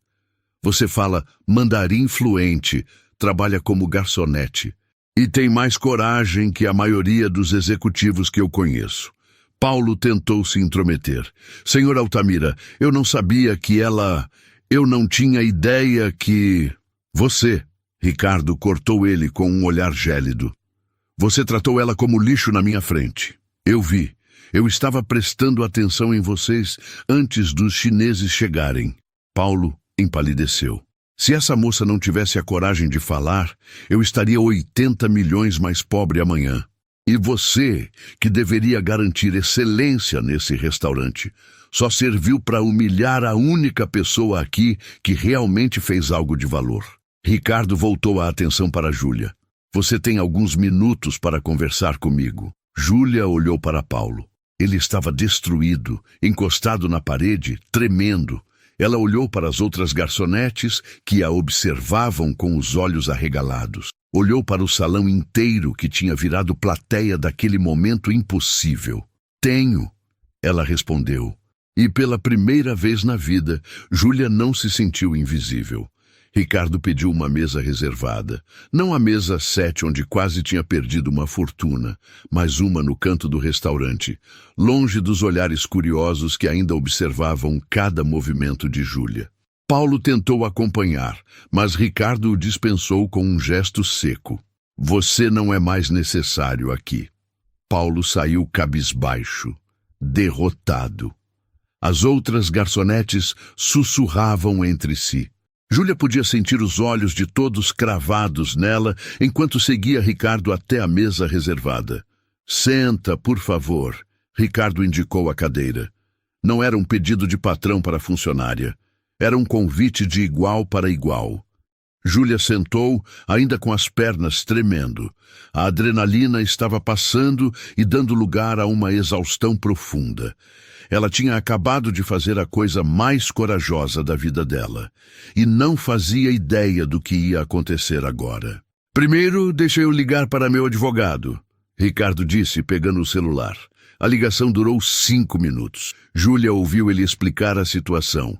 Você fala mandarim fluente, trabalha como garçonete e tem mais coragem que a maioria dos executivos que eu conheço. Paulo tentou se intrometer. Senhor Altamira, eu não sabia que ela... Eu não tinha ideia que... Você, Ricardo cortou ele com um olhar gélido. Você tratou ela como lixo na minha frente. Eu vi. Eu estava prestando atenção em vocês antes dos chineses chegarem. Paulo empalideceu. Se essa moça não tivesse a coragem de falar, eu estaria 80 milhões mais pobre amanhã. E você, que deveria garantir excelência nesse restaurante, só serviu para humilhar a única pessoa aqui que realmente fez algo de valor. Ricardo voltou a atenção para Júlia. Você tem alguns minutos para conversar comigo. Júlia olhou para Paulo. Ele estava destruído, encostado na parede, tremendo. Ela olhou para as outras garçonetes que a observavam com os olhos arregalados. Olhou para o salão inteiro que tinha virado plateia daquele momento impossível. Tenho, ela respondeu. E pela primeira vez na vida, Júlia não se sentiu invisível. Ricardo pediu uma mesa reservada. Não a mesa 7, onde quase tinha perdido uma fortuna, mas uma no canto do restaurante, longe dos olhares curiosos que ainda observavam cada movimento de Júlia. Paulo tentou acompanhar, mas Ricardo o dispensou com um gesto seco. Você não é mais necessário aqui. Paulo saiu cabisbaixo, derrotado. As outras garçonetes sussurravam entre si. Júlia podia sentir os olhos de todos cravados nela enquanto seguia Ricardo até a mesa reservada. Senta, por favor, Ricardo indicou a cadeira. Não era um pedido de patrão para a funcionária. Era um convite de igual para igual. Júlia sentou, ainda com as pernas tremendo. A adrenalina estava passando e dando lugar a uma exaustão profunda. Ela tinha acabado de fazer a coisa mais corajosa da vida dela, e não fazia ideia do que ia acontecer agora. Primeiro, deixa eu ligar para meu advogado, Ricardo disse, pegando o celular. A ligação durou 5 minutos. Júlia ouviu ele explicar a situação.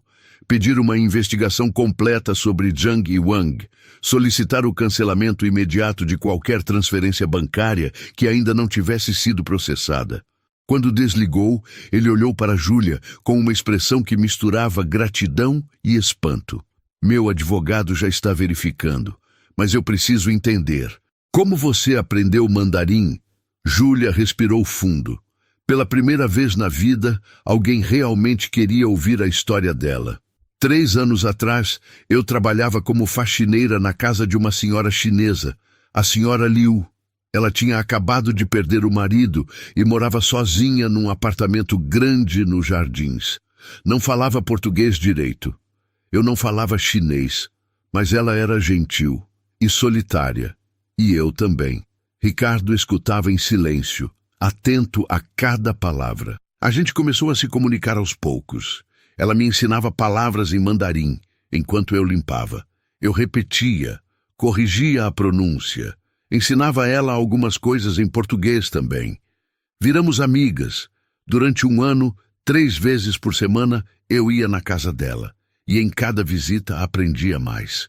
Pedir uma investigação completa sobre Zhang e Wang, solicitar o cancelamento imediato de qualquer transferência bancária que ainda não tivesse sido processada. Quando desligou, ele olhou para Júlia com uma expressão que misturava gratidão e espanto. Meu advogado já está verificando, mas eu preciso entender. Como você aprendeu mandarim? Júlia respirou fundo. Pela primeira vez na vida, alguém realmente queria ouvir a história dela. 3 anos atrás, eu trabalhava como faxineira na casa de uma senhora chinesa, a senhora Liu. Ela tinha acabado de perder o marido e morava sozinha num apartamento grande nos jardins. Não falava português direito. Eu não falava chinês, mas ela era gentil e solitária. E eu também. Ricardo escutava em silêncio, atento a cada palavra. A gente começou a se comunicar aos poucos. Ela me ensinava palavras em mandarim, enquanto eu limpava. Eu repetia, corrigia a pronúncia, ensinava ela algumas coisas em português também. Viramos amigas. Durante um ano, 3 vezes por semana, eu ia na casa dela, e em cada visita aprendia mais.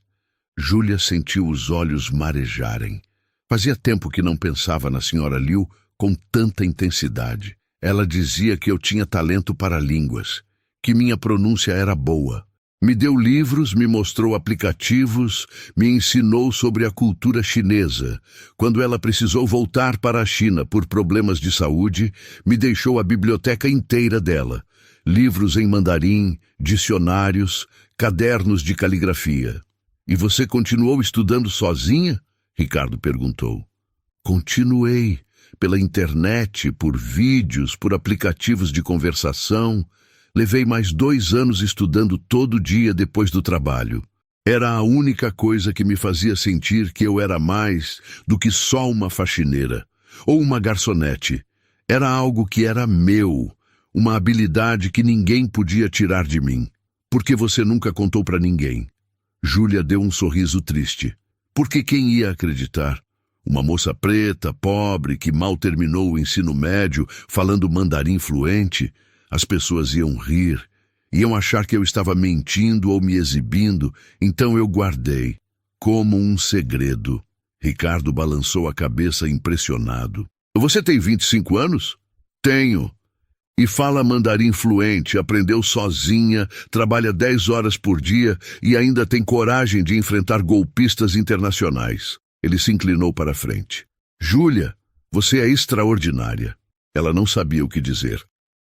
Júlia sentiu os olhos marejarem. Fazia tempo que não pensava na senhora Liu com tanta intensidade. Ela dizia que eu tinha talento para línguas, que minha pronúncia era boa. Me deu livros, me mostrou aplicativos, me ensinou sobre a cultura chinesa. Quando ela precisou voltar para a China por problemas de saúde, me deixou a biblioteca inteira dela. Livros em mandarim, dicionários, cadernos de caligrafia. E você continuou estudando sozinha? Ricardo perguntou. Continuei. Pela internet, por vídeos, por aplicativos de conversação. Levei mais 2 anos estudando todo dia depois do trabalho. Era a única coisa que me fazia sentir que eu era mais do que só uma faxineira ou uma garçonete. Era algo que era meu, uma habilidade que ninguém podia tirar de mim. Por que você nunca contou para ninguém? Júlia deu um sorriso triste. Porque quem ia acreditar? Uma moça preta, pobre, que mal terminou o ensino médio, falando mandarim fluente. As pessoas iam rir, iam achar que eu estava mentindo ou me exibindo, então eu guardei, como um segredo. Ricardo balançou a cabeça impressionado. Você tem 25 anos? Tenho. E fala mandarim fluente, aprendeu sozinha, trabalha 10 horas por dia e ainda tem coragem de enfrentar golpistas internacionais. Ele se inclinou para a frente. Júlia, você é extraordinária. Ela não sabia o que dizer.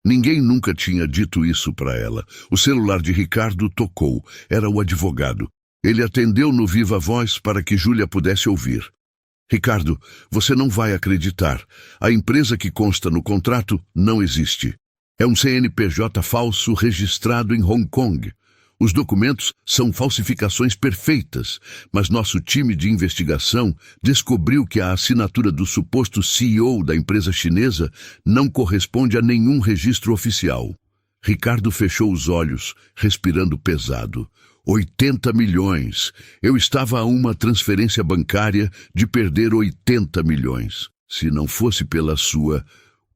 Ninguém nunca tinha dito isso para ela. O celular de Ricardo tocou. Era o advogado. Ele atendeu no viva voz para que Júlia pudesse ouvir. Ricardo, você não vai acreditar. A empresa que consta no contrato não existe. É um CNPJ falso registrado em Hong Kong. Os documentos são falsificações perfeitas, mas nosso time de investigação descobriu que a assinatura do suposto CEO da empresa chinesa não corresponde a nenhum registro oficial. Ricardo fechou os olhos, respirando pesado. 80 milhões. Eu estava a uma transferência bancária de perder 80 milhões. Se não fosse pela sua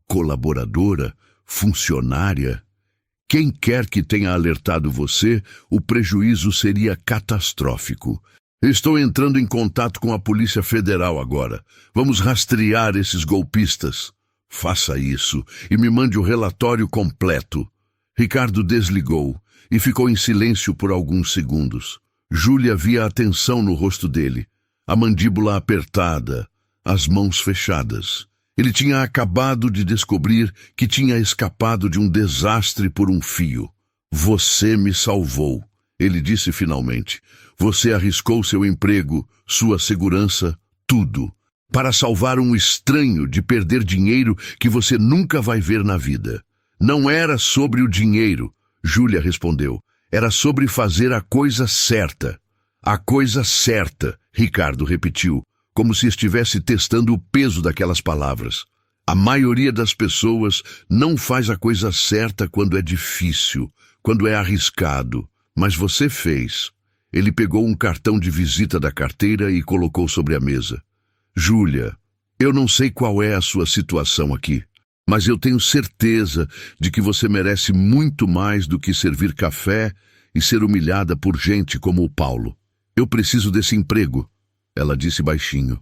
colaboradora, funcionária, quem quer que tenha alertado você, o prejuízo seria catastrófico. Estou entrando em contato com a Polícia Federal agora. Vamos rastrear esses golpistas. Faça isso e me mande o relatório completo. Ricardo desligou e ficou em silêncio por alguns segundos. Júlia via a tensão no rosto dele, a mandíbula apertada, as mãos fechadas. Ele tinha acabado de descobrir que tinha escapado de um desastre por um fio. Você me salvou, ele disse finalmente. Você arriscou seu emprego, sua segurança, tudo, para salvar um estranho de perder dinheiro que você nunca vai ver na vida. Não era sobre o dinheiro, Júlia respondeu. Era sobre fazer a coisa certa. A coisa certa, Ricardo repetiu, como se estivesse testando o peso daquelas palavras. A maioria das pessoas não faz a coisa certa quando é difícil, quando é arriscado, mas você fez. Ele pegou um cartão de visita da carteira e colocou sobre a mesa. Júlia, eu não sei qual é a sua situação aqui, mas eu tenho certeza de que você merece muito mais do que servir café e ser humilhada por gente como o Paulo. Eu preciso desse emprego. Ela disse baixinho.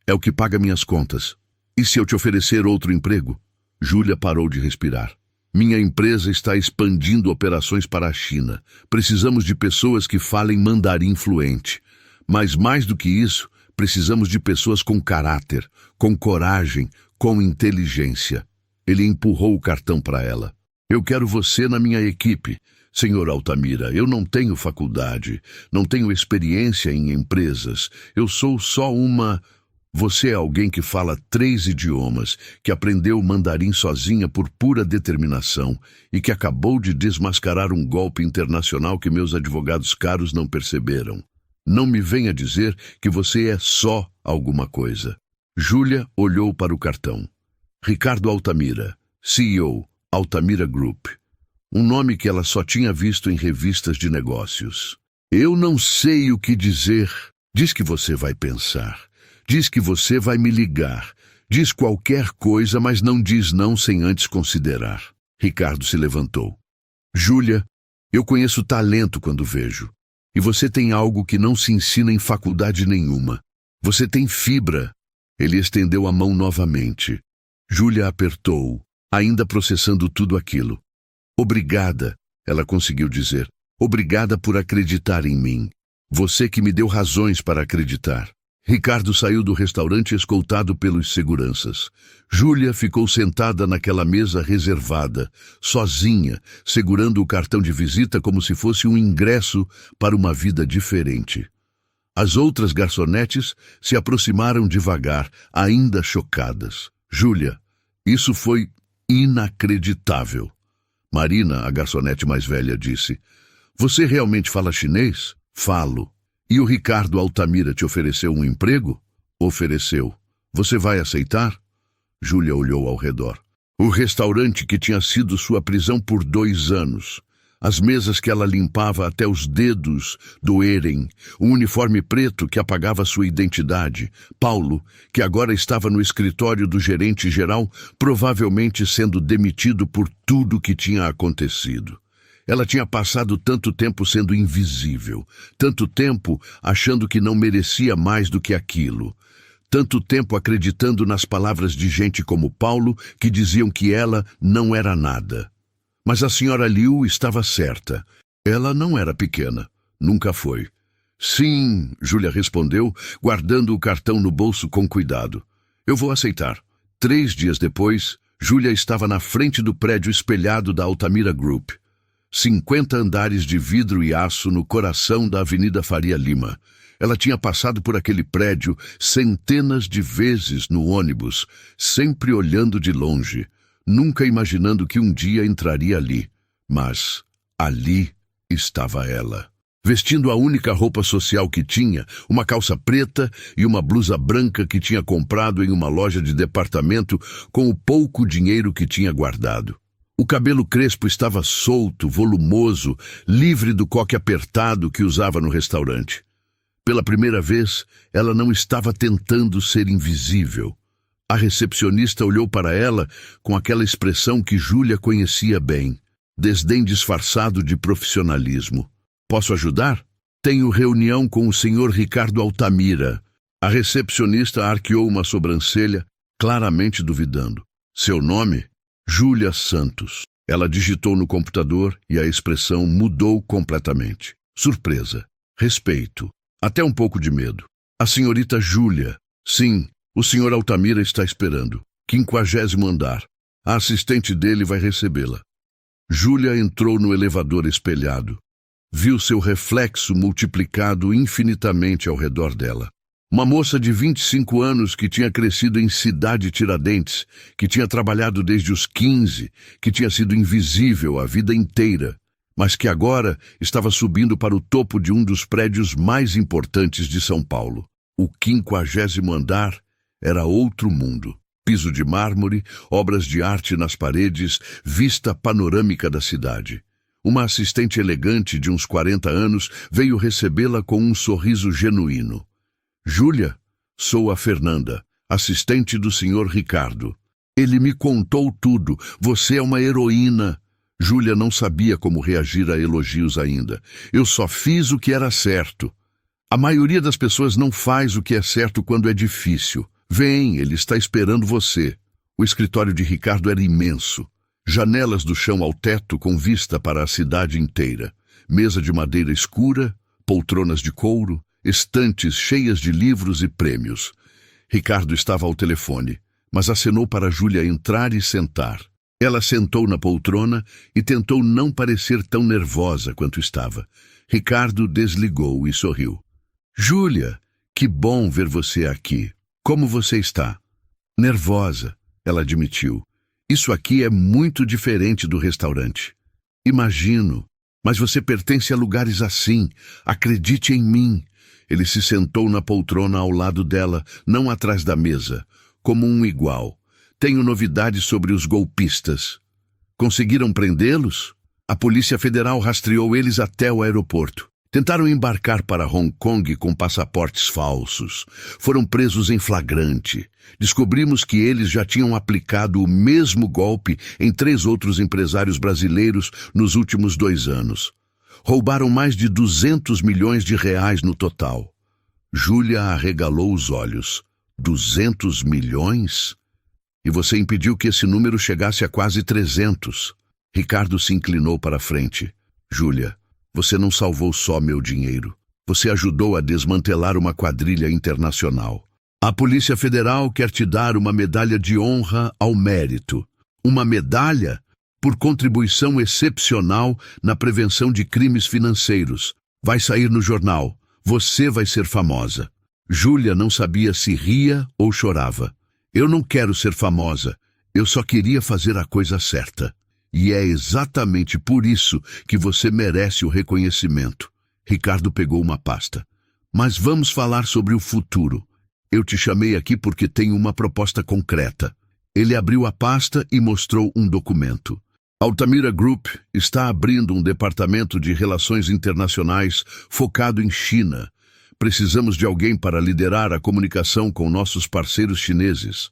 É o que paga minhas contas. E se eu te oferecer outro emprego? Júlia parou de respirar. Minha empresa está expandindo operações para a China. Precisamos de pessoas que falem mandarim fluente. Mas mais do que isso, precisamos de pessoas com caráter, com coragem, com inteligência. Ele empurrou o cartão para ela. Eu quero você na minha equipe. Senhor Altamira, eu não tenho faculdade, não tenho experiência em empresas. Eu sou só uma... Você é alguém que fala 3 idiomas, que aprendeu mandarim sozinha por pura determinação e que acabou de desmascarar um golpe internacional que meus advogados caros não perceberam. Não me venha dizer que você é só alguma coisa. Júlia olhou para o cartão. Ricardo Altamira, CEO, Altamira Group. Um nome que ela só tinha visto em revistas de negócios. Eu não sei o que dizer. Diz que você vai pensar. Diz que você vai me ligar. Diz qualquer coisa, mas não diz não sem antes considerar. Ricardo se levantou. Júlia, eu conheço talento quando vejo. E você tem algo que não se ensina em faculdade nenhuma. Você tem fibra. Ele estendeu a mão novamente. Júlia apertou, ainda processando tudo aquilo. Obrigada, ela conseguiu dizer. Obrigada por acreditar em mim. Você que me deu razões para acreditar. Ricardo saiu do restaurante escoltado pelos seguranças. Júlia ficou sentada naquela mesa reservada, sozinha, segurando o cartão de visita como se fosse um ingresso para uma vida diferente. As outras garçonetes se aproximaram devagar, ainda chocadas. Júlia, isso foi inacreditável. Marina, a garçonete mais velha, disse: Você realmente fala chinês? Falo. E o Ricardo Altamira te ofereceu um emprego? Ofereceu. Você vai aceitar? Júlia olhou ao redor. O restaurante que tinha sido sua prisão por 2 anos. As mesas que ela limpava até os dedos doerem. O uniforme preto que apagava sua identidade. Paulo, que agora estava no escritório do gerente geral, provavelmente sendo demitido por tudo que tinha acontecido. Ela tinha passado tanto tempo sendo invisível, tanto tempo achando que não merecia mais do que aquilo, tanto tempo acreditando nas palavras de gente como Paulo que diziam que ela não era nada. Mas a senhora Liu estava certa. Ela não era pequena, nunca foi. Sim, Júlia respondeu, guardando o cartão no bolso com cuidado. Eu vou aceitar. 3 dias depois, Júlia estava na frente do prédio espelhado da Altamira Group. 50 andares de vidro e aço no coração da Avenida Faria Lima. Ela tinha passado por aquele prédio centenas de vezes no ônibus, sempre olhando de longe, nunca imaginando que um dia entraria ali. Mas ali estava ela. Vestindo a única roupa social que tinha, uma calça preta e uma blusa branca que tinha comprado em uma loja de departamento com o pouco dinheiro que tinha guardado. O cabelo crespo estava solto, volumoso, livre do coque apertado que usava no restaurante. Pela primeira vez, ela não estava tentando ser invisível. A recepcionista olhou para ela com aquela expressão que Júlia conhecia bem, desdém disfarçado de profissionalismo. Posso ajudar? Tenho reunião com o senhor Ricardo Altamira. A recepcionista arqueou uma sobrancelha, claramente duvidando. Seu nome? Júlia Santos. Ela digitou no computador e a expressão mudou completamente. Surpresa, respeito, até um pouco de medo. A senhorita Júlia. Sim, o senhor Altamira está esperando. 50º andar. A assistente dele vai recebê-la. Júlia entrou no elevador espelhado. Viu seu reflexo multiplicado infinitamente ao redor dela. Uma moça de 25 anos que tinha crescido em Cidade Tiradentes, que tinha trabalhado desde os 15, que tinha sido invisível a vida inteira, mas que agora estava subindo para o topo de um dos prédios mais importantes de São Paulo. O 50º andar era outro mundo. Piso de mármore, obras de arte nas paredes, vista panorâmica da cidade. Uma assistente elegante de uns 40 anos veio recebê-la com um sorriso genuíno. Júlia, sou a Fernanda, assistente do senhor Ricardo. Ele me contou tudo. Você é uma heroína. Júlia não sabia como reagir a elogios ainda. Eu só fiz o que era certo. A maioria das pessoas não faz o que é certo quando é difícil. Vem, ele está esperando você. O escritório de Ricardo era imenso. Janelas do chão ao teto com vista para a cidade inteira. Mesa de madeira escura, poltronas de couro, estantes cheias de livros e prêmios. Ricardo estava ao telefone, mas acenou para Júlia entrar e sentar. Ela sentou na poltrona e tentou não parecer tão nervosa quanto estava. Ricardo desligou e sorriu. Júlia, que bom ver você aqui. Como você está? Nervosa, ela admitiu. Isso aqui é muito diferente do restaurante. Imagino, mas você pertence a lugares assim. Acredite em mim. Ele se sentou na poltrona ao lado dela, não atrás da mesa, como um igual. tenho novidades sobre os golpistas. Conseguiram prendê-los? A Polícia Federal rastreou eles até o aeroporto. Tentaram embarcar para Hong Kong com passaportes falsos. Foram presos em flagrante. Descobrimos que eles já tinham aplicado o mesmo golpe em 3 outros empresários brasileiros nos últimos 2 anos. Roubaram mais de 200 milhões de reais no total. Júlia arregalou os olhos. 200 milhões? E você impediu que esse número chegasse a quase 300. Ricardo se inclinou para a frente. Júlia, você não salvou só meu dinheiro. Você ajudou a desmantelar uma quadrilha internacional. A Polícia Federal quer te dar uma medalha de honra ao mérito. Uma medalha por contribuição excepcional na prevenção de crimes financeiros. Vai sair no jornal. Você vai ser famosa. Júlia não sabia se ria ou chorava. Eu não quero ser famosa. Eu só queria fazer a coisa certa. E é exatamente por isso que você merece o reconhecimento. Ricardo pegou uma pasta. Mas vamos falar sobre o futuro. Eu te chamei aqui porque tenho uma proposta concreta. Ele abriu a pasta e mostrou um documento. Altamira Group está abrindo um departamento de relações internacionais focado em China. Precisamos de alguém para liderar a comunicação com nossos parceiros chineses.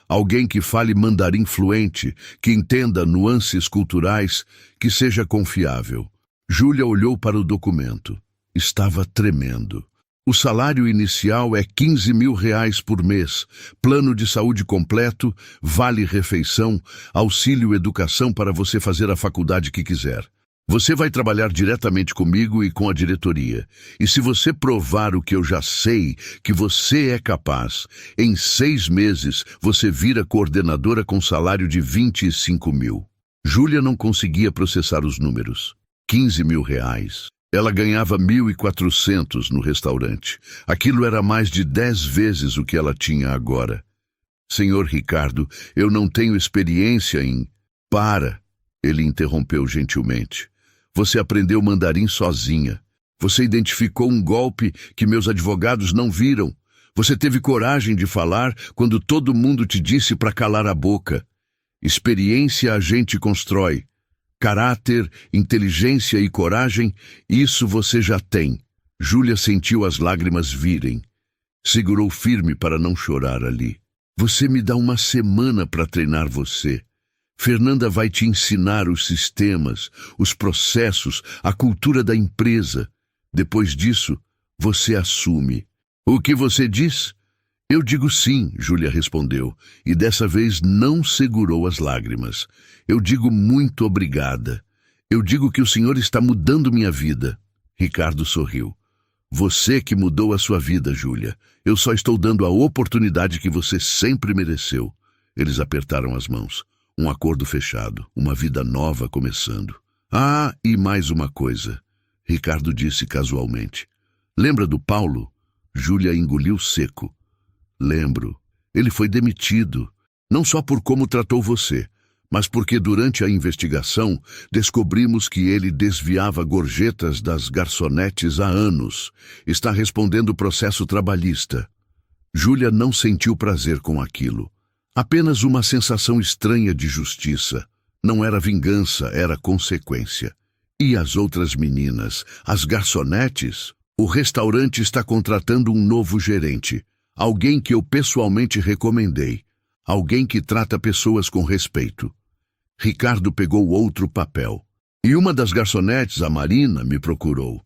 Alguém que fale mandarim fluente, que entenda nuances culturais, que seja confiável. Júlia olhou para o documento. Estava tremendo. O salário inicial é 15 mil reais por mês, plano de saúde completo, vale-refeição, auxílio educação para você fazer a faculdade que quiser. Você vai trabalhar diretamente comigo e com a diretoria. E se você provar o que eu já sei, que você é capaz, em 6 meses você vira coordenadora com salário de 25 mil. Júlia não conseguia processar os números. 15 mil reais. Ela ganhava 1.400 no restaurante. Aquilo era mais de 10 vezes o que ela tinha agora. Senhor Ricardo, eu não tenho experiência em... Para, ele interrompeu gentilmente. Você aprendeu mandarim sozinha. Você identificou um golpe que meus advogados não viram. Você teve coragem de falar quando todo mundo te disse para calar a boca. Experiência a gente constrói. Caráter, inteligência e coragem, isso você já tem. Júlia sentiu as lágrimas virem. Segurou firme para não chorar ali. Você me dá uma semana para treinar você. Fernanda vai te ensinar os sistemas, os processos, a cultura da empresa. Depois disso, você assume. O que você diz? Eu digo sim, Júlia respondeu, e dessa vez não segurou as lágrimas. Eu digo muito obrigada. Eu digo que o senhor está mudando minha vida. Ricardo sorriu. Você que mudou a sua vida, Júlia. Eu só estou dando a oportunidade que você sempre mereceu. Eles apertaram as mãos. Um acordo fechado, uma vida nova começando. Ah, e mais uma coisa, Ricardo disse casualmente. Lembra do Paulo? Júlia engoliu seco. Lembro. Ele foi demitido, não só por como tratou você, mas porque durante a investigação descobrimos que ele desviava gorjetas das garçonetes há anos. Está respondendo o processo trabalhista. Júlia não sentiu prazer com aquilo. Apenas uma sensação estranha de justiça. Não era vingança, era consequência. E as outras meninas, as garçonetes? O restaurante está contratando um novo gerente. Alguém que eu pessoalmente recomendei. Alguém que trata pessoas com respeito. Ricardo pegou outro papel. E uma das garçonetes, a Marina, me procurou.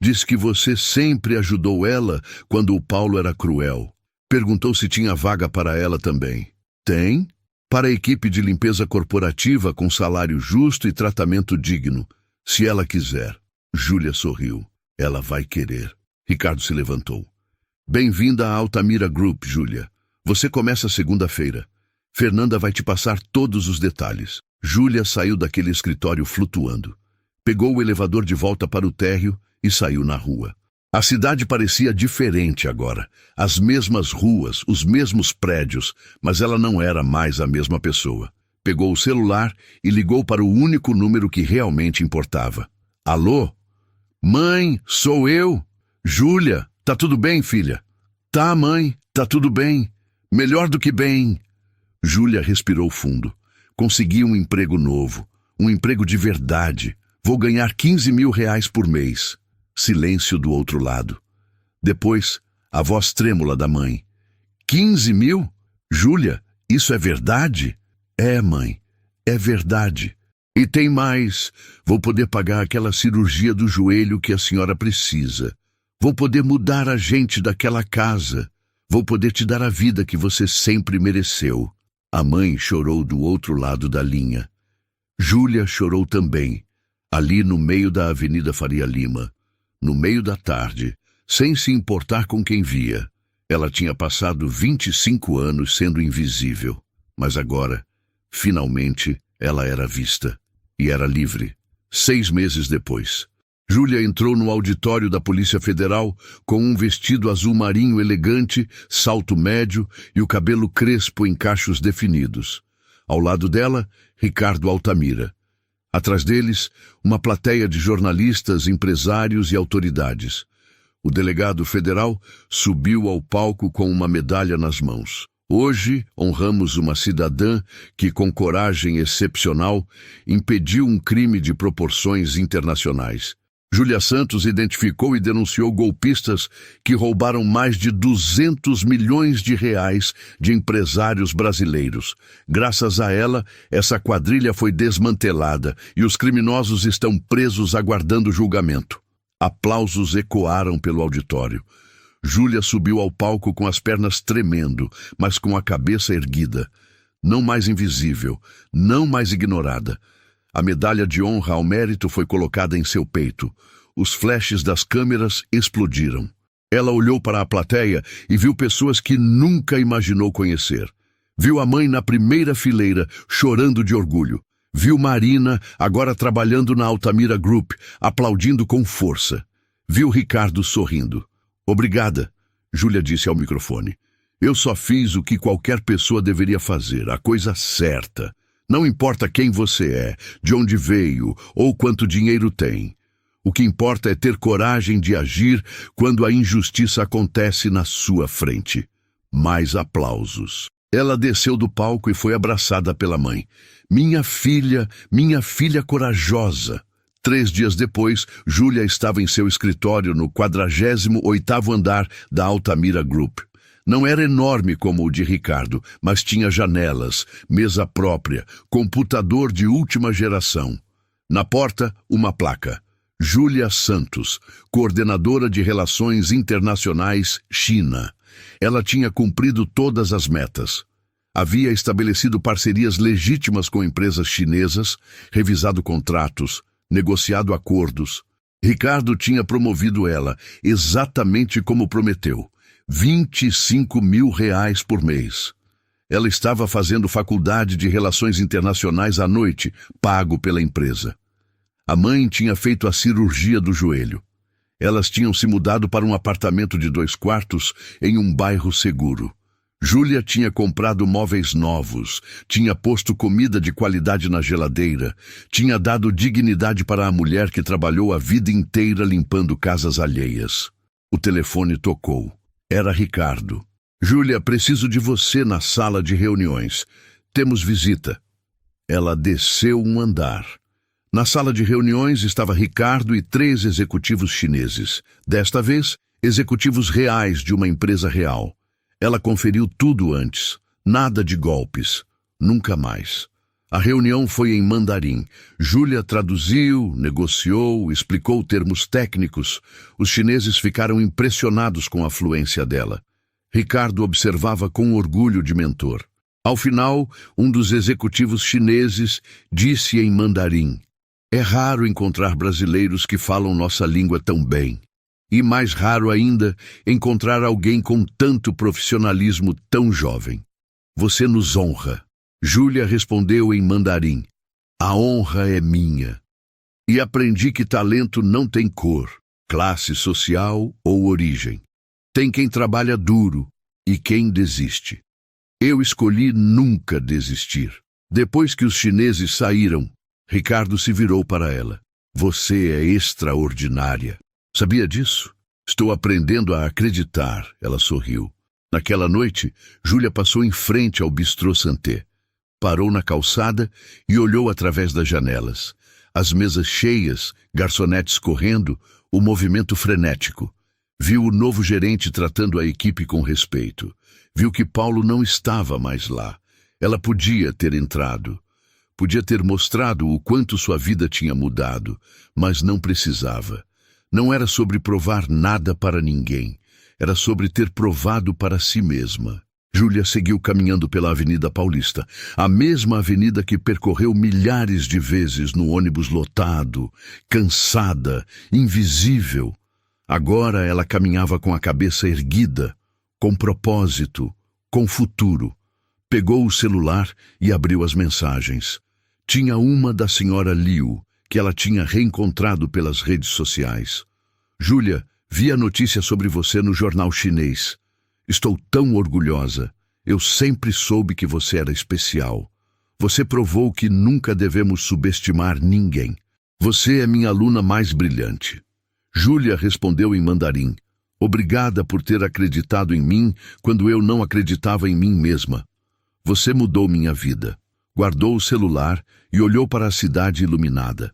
Diz que você sempre ajudou ela quando o Paulo era cruel. Perguntou se tinha vaga para ela também. Tem? Para a equipe de limpeza corporativa com salário justo e tratamento digno. Se ela quiser. Júlia sorriu. Ela vai querer. Ricardo se levantou. Bem-vinda à Altamira Group, Júlia. Você começa segunda-feira. Fernanda vai te passar todos os detalhes. Júlia saiu daquele escritório flutuando. Pegou o elevador de volta para o térreo e saiu na rua. A cidade parecia diferente agora. As mesmas ruas, os mesmos prédios, mas ela não era mais a mesma pessoa. Pegou o celular e ligou para o único número que realmente importava. Alô? Mãe, sou eu. Júlia, tá tudo bem, filha? Tá, mãe, tá tudo bem. Melhor do que bem. Júlia respirou fundo. Consegui um emprego novo, um emprego de verdade. Vou ganhar 15 mil reais por mês. Silêncio do outro lado. Depois, a voz trêmula da mãe. 15 mil? Júlia, isso é verdade? É, mãe, é verdade. E tem mais. Vou poder pagar aquela cirurgia do joelho que a senhora precisa. Vou poder mudar a gente daquela casa. Vou poder te dar a vida que você sempre mereceu. A mãe chorou do outro lado da linha. Júlia chorou também, ali no meio da Avenida Faria Lima, no meio da tarde, sem se importar com quem via. Ela tinha passado 25 anos sendo invisível, mas agora, finalmente, ela era vista e era livre. 6 meses depois, Júlia entrou no auditório da Polícia Federal com um vestido azul marinho elegante, salto médio e o cabelo crespo em cachos definidos. Ao lado dela, Ricardo Altamira. Atrás deles, uma plateia de jornalistas, empresários e autoridades. O delegado federal subiu ao palco com uma medalha nas mãos. Hoje, honramos uma cidadã que, com coragem excepcional, impediu um crime de proporções internacionais. Júlia Santos identificou e denunciou golpistas que roubaram mais de 200 milhões de reais de empresários brasileiros. Graças a ela, essa quadrilha foi desmantelada e os criminosos estão presos aguardando julgamento. Aplausos ecoaram pelo auditório. Júlia subiu ao palco com as pernas tremendo, mas com a cabeça erguida. Não mais invisível, não mais ignorada. A medalha de honra ao mérito foi colocada em seu peito. Os flashes das câmeras explodiram. Ela olhou para a plateia e viu pessoas que nunca imaginou conhecer. Viu a mãe na primeira fileira, chorando de orgulho. Viu Marina, agora trabalhando na Altamira Group, aplaudindo com força. Viu Ricardo sorrindo. Obrigada, Júlia disse ao microfone. Eu só fiz o que qualquer pessoa deveria fazer, a coisa certa. Não importa quem você é, de onde veio ou quanto dinheiro tem. O que importa é ter coragem de agir quando a injustiça acontece na sua frente. Mais aplausos. Ela desceu do palco e foi abraçada pela mãe. Minha filha corajosa. 3 dias depois, Júlia estava em seu escritório no 48º andar da Altamira Group. Não era enorme como o de Ricardo, mas tinha janelas, mesa própria, computador de última geração. Na porta, uma placa. Júlia Santos, coordenadora de Relações Internacionais, China. Ela tinha cumprido todas as metas. Havia estabelecido parcerias legítimas com empresas chinesas, revisado contratos, negociado acordos. Ricardo tinha promovido ela, exatamente como prometeu. 25 mil reais por mês. Ela estava fazendo faculdade de Relações Internacionais à noite, pago pela empresa. A mãe tinha feito a cirurgia do joelho. Elas tinham se mudado para um apartamento de 2 quartos em um bairro seguro. Júlia tinha comprado móveis novos, tinha posto comida de qualidade na geladeira, tinha dado dignidade para a mulher que trabalhou a vida inteira limpando casas alheias. O telefone tocou. Era Ricardo. Júlia, preciso de você na sala de reuniões. Temos visita. Ela desceu um andar. Na sala de reuniões estava Ricardo e 3 executivos chineses. Desta vez, executivos reais de uma empresa real. Ela conferiu tudo antes. Nada de golpes. Nunca mais. A reunião foi em mandarim. Júlia traduziu, negociou, explicou termos técnicos. Os chineses ficaram impressionados com a fluência dela. Ricardo observava com orgulho de mentor. Ao final, um dos executivos chineses disse em mandarim: é raro encontrar brasileiros que falam nossa língua tão bem. E mais raro ainda, encontrar alguém com tanto profissionalismo tão jovem. Você nos honra. Júlia respondeu em mandarim: a honra é minha. E aprendi que talento não tem cor, classe social ou origem. Tem quem trabalha duro e quem desiste. Eu escolhi nunca desistir. Depois que os chineses saíram, Ricardo se virou para ela. Você é extraordinária. Sabia disso? Estou aprendendo a acreditar, ela sorriu. Naquela noite, Júlia passou em frente ao Bistrô Santé. Parou na calçada e olhou através das janelas. As mesas cheias, garçonetes correndo, o movimento frenético. Viu o novo gerente tratando a equipe com respeito. Viu que Paulo não estava mais lá. Ela podia ter entrado. Podia ter mostrado o quanto sua vida tinha mudado, mas não precisava. Não era sobre provar nada para ninguém. Era sobre ter provado para si mesma. Júlia seguiu caminhando pela Avenida Paulista, a mesma avenida que percorreu milhares de vezes no ônibus lotado, cansada, invisível. Agora ela caminhava com a cabeça erguida, com propósito, com futuro. Pegou o celular e abriu as mensagens. Tinha uma da senhora Liu, que ela tinha reencontrado pelas redes sociais. Júlia, vi a notícia sobre você no jornal chinês. Estou tão orgulhosa. Eu sempre soube que você era especial. Você provou que nunca devemos subestimar ninguém. Você é minha aluna mais brilhante. Júlia respondeu em mandarim. Obrigada por ter acreditado em mim quando eu não acreditava em mim mesma. Você mudou minha vida. Guardou o celular e olhou para a cidade iluminada.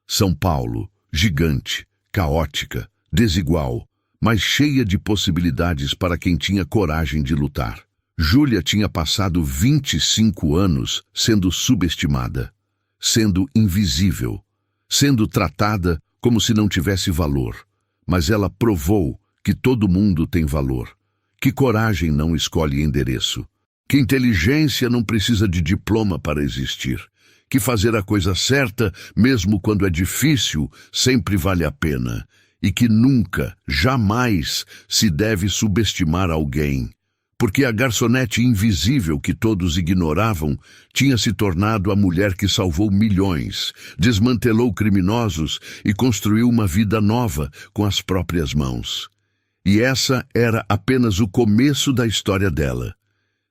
São Paulo, gigante, caótica, desigual, mas cheia de possibilidades para quem tinha coragem de lutar. Júlia tinha passado 25 anos sendo subestimada, sendo invisível, sendo tratada como se não tivesse valor. Mas ela provou que todo mundo tem valor, que coragem não escolhe endereço, que inteligência não precisa de diploma para existir, que fazer a coisa certa, mesmo quando é difícil, sempre vale a pena, e que nunca, jamais, se deve subestimar alguém, porque a garçonete invisível que todos ignoravam tinha se tornado a mulher que salvou milhões, desmantelou criminosos e construiu uma vida nova com as próprias mãos. E essa era apenas o começo da história dela.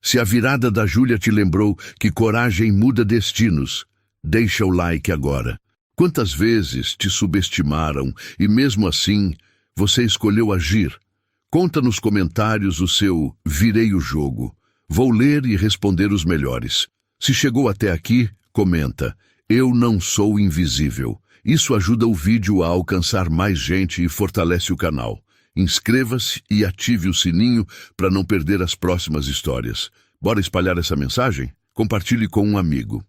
Se a virada da Júlia te lembrou que coragem muda destinos, deixa o like agora. Quantas vezes te subestimaram e mesmo assim você escolheu agir? Conta nos comentários o seu "virei o jogo". Vou ler e responder os melhores. Se chegou até aqui, comenta "eu não sou invisível". Isso ajuda o vídeo a alcançar mais gente e fortalece o canal. Inscreva-se e ative o sininho para não perder as próximas histórias. Bora espalhar essa mensagem? Compartilhe com um amigo.